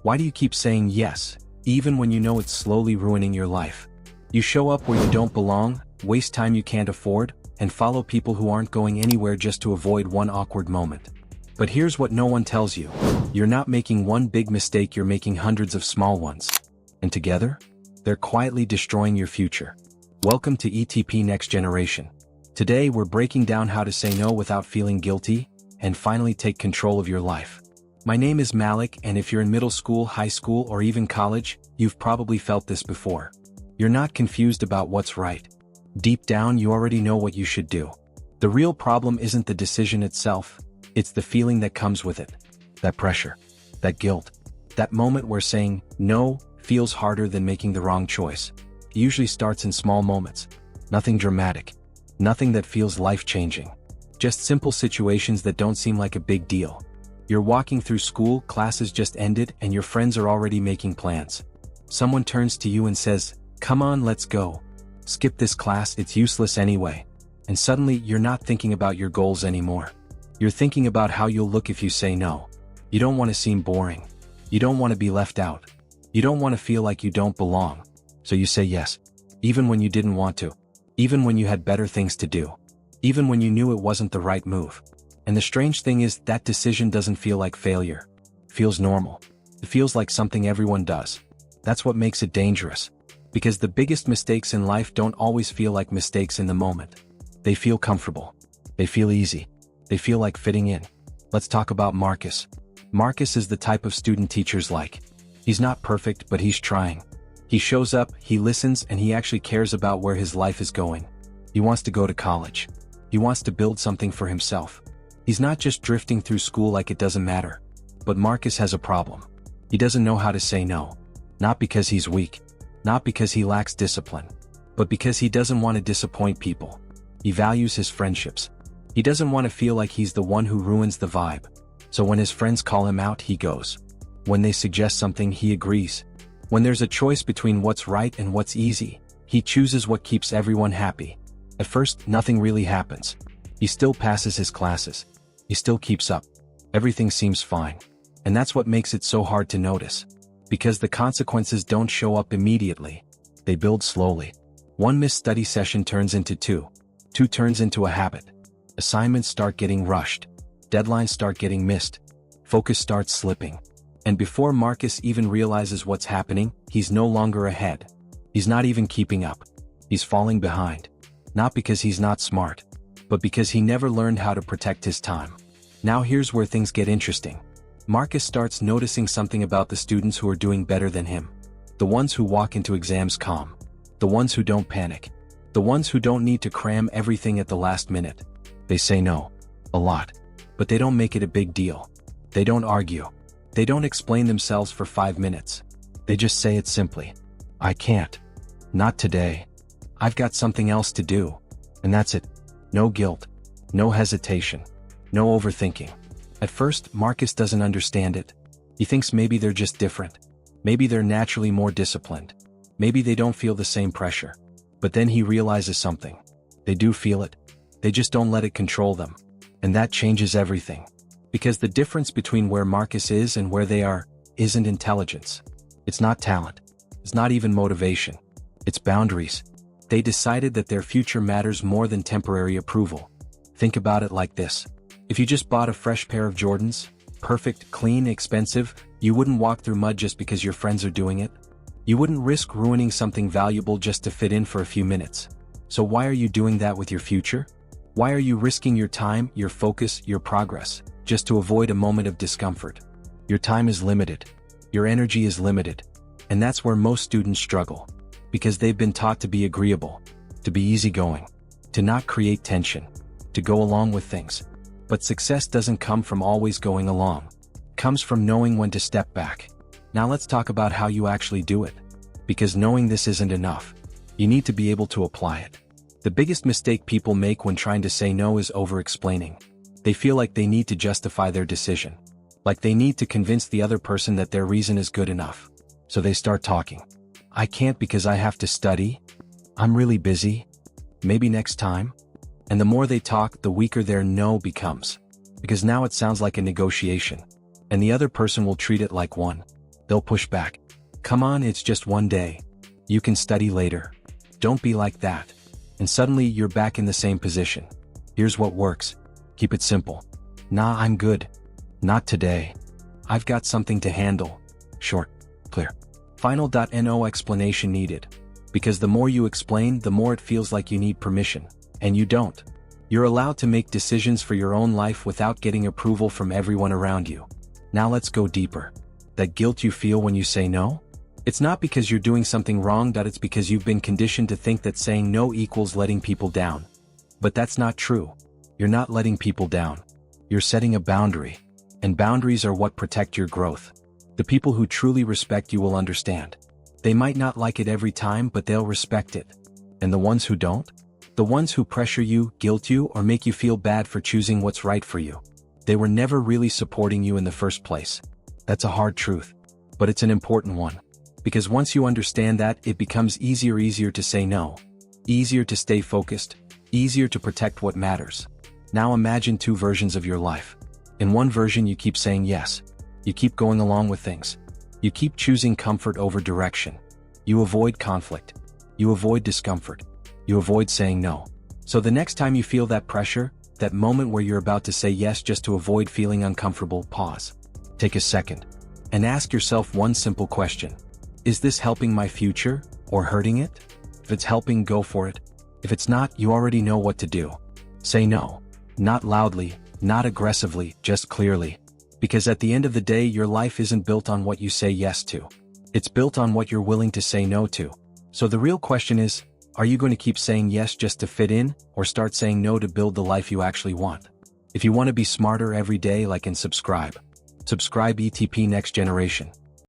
Why do you keep saying yes, even when you know it's slowly ruining your life? You show up where you don't belong, waste time you can't afford, and follow people who aren't going anywhere just to avoid one awkward moment. But here's what no one tells you. You're not making one big mistake, you're making hundreds of small ones. And together, they're quietly destroying your future. Welcome to ETP Next Generation. Today we're breaking down how to say no without feeling guilty, and finally take control of your life. My name is Malik, and if you're in middle school, high school, or even college, you've probably felt this before. You're not confused about what's right. Deep down, you already know what you should do. The real problem isn't the decision itself, it's the feeling that comes with it. That pressure, that guilt, that moment where saying no feels harder than making the wrong choice. It usually starts in small moments. Nothing dramatic. Nothing that feels life-changing. Just simple situations that don't seem like a big deal. You're walking through school, classes just ended, and your friends are already making plans. Someone turns to you and says, "Come on, let's go. Skip this class, it's useless anyway." And suddenly, you're not thinking about your goals anymore. You're thinking about how you'll look if you say no. You don't want to seem boring. You don't want to be left out. You don't want to feel like you don't belong. So you say yes, even when you didn't want to. Even when you had better things to do. Even when you knew it wasn't the right move. And the strange thing is, that decision doesn't feel like failure. It feels normal. It feels like something everyone does. That's what makes it dangerous. Because the biggest mistakes in life don't always feel like mistakes in the moment. They feel comfortable. They feel easy. They feel like fitting in. Let's talk about Marcus. Marcus is the type of student teachers like. He's not perfect, but he's trying. He shows up, he listens, and he actually cares about where his life is going. He wants to go to college. He wants to build something for himself. He's not just drifting through school like it doesn't matter. But Marcus has a problem. He doesn't know how to say no. Not because he's weak. Not because he lacks discipline. But because he doesn't want to disappoint people. He values his friendships. He doesn't want to feel like he's the one who ruins the vibe. So when his friends call him out, he goes. When they suggest something, he agrees. When there's a choice between what's right and what's easy, he chooses what keeps everyone happy. At first, nothing really happens. He still passes his classes. He still keeps up. Everything seems fine. And that's what makes it so hard to notice. Because the consequences don't show up immediately. They build slowly. One missed study session turns into two. Two turns into a habit. Assignments start getting rushed. Deadlines start getting missed. Focus starts slipping. And before Marcus even realizes what's happening, he's no longer ahead. He's not even keeping up. He's falling behind. Not because he's not smart, but because he never learned how to protect his time. Now here's where things get interesting. Marcus starts noticing something about the students who are doing better than him. The ones who walk into exams calm. The ones who don't panic. The ones who don't need to cram everything at the last minute. They say no. A lot. But they don't make it a big deal. They don't argue. They don't explain themselves for 5 minutes. They just say it simply. I can't. Not today. I've got something else to do. And that's it. No guilt. No hesitation. No overthinking. At first, Marcus doesn't understand it. He thinks maybe they're just different. Maybe they're naturally more disciplined. Maybe they don't feel the same pressure. But then he realizes something. They do feel it. They just don't let it control them. And that changes everything. Because the difference between where Marcus is and where they are isn't intelligence. It's not talent. It's not even motivation. It's boundaries. They decided that their future matters more than temporary approval. Think about it like this. If you just bought a fresh pair of Jordans, perfect, clean, expensive, you wouldn't walk through mud just because your friends are doing it. You wouldn't risk ruining something valuable just to fit in for a few minutes. So why are you doing that with your future? Why are you risking your time, your focus, your progress, just to avoid a moment of discomfort? Your time is limited. Your energy is limited. And that's where most students struggle. Because they've been taught to be agreeable, to be easygoing, to not create tension, to go along with things. But success doesn't come from always going along. It comes from knowing when to step back. Now let's talk about how you actually do it. Because knowing this isn't enough. You need to be able to apply it. The biggest mistake people make when trying to say no is over-explaining. They feel like they need to justify their decision. Like they need to convince the other person that their reason is good enough. So they start talking. I can't because I have to study. I'm really busy. Maybe next time. And the more they talk, the weaker their no becomes. Because now it sounds like a negotiation. And the other person will treat it like one. They'll push back. Come on, it's just one day. You can study later. Don't be like that. And suddenly you're back in the same position. Here's what works. Keep it simple. Nah, I'm good. Not today. I've got something to handle. Short, clear. Final. No explanation needed. Because the more you explain, the more it feels like you need permission. And you don't. You're allowed to make decisions for your own life without getting approval from everyone around you. Now let's go deeper. That guilt you feel when you say no? It's not because you're doing something wrong, it's because you've been conditioned to think that saying no equals letting people down. But that's not true. You're not letting people down. You're setting a boundary. And boundaries are what protect your growth. The people who truly respect you will understand. They might not like it every time, but they'll respect it. And the ones who don't? The ones who pressure you, guilt you, or make you feel bad for choosing what's right for you. They were never really supporting you in the first place. That's a hard truth. But it's an important one. Because once you understand that, it becomes easier to say no. Easier to stay focused. Easier to protect what matters. Now imagine two versions of your life. In one version you keep saying yes. You keep going along with things. You keep choosing comfort over direction. You avoid conflict. You avoid discomfort. You avoid saying no. So the next time you feel that pressure, that moment where you're about to say yes just to avoid feeling uncomfortable, pause. Take a second. And ask yourself one simple question. Is this helping my future, or hurting it? If it's helping, go for it. If it's not, you already know what to do. Say no. Not loudly, not aggressively, just clearly. Because at the end of the day, your life isn't built on what you say yes to. It's built on what you're willing to say no to. So the real question is, are you going to keep saying yes just to fit in, or start saying no to build the life you actually want? If you want to be smarter every day, like and subscribe. Subscribe ETP Next Generation.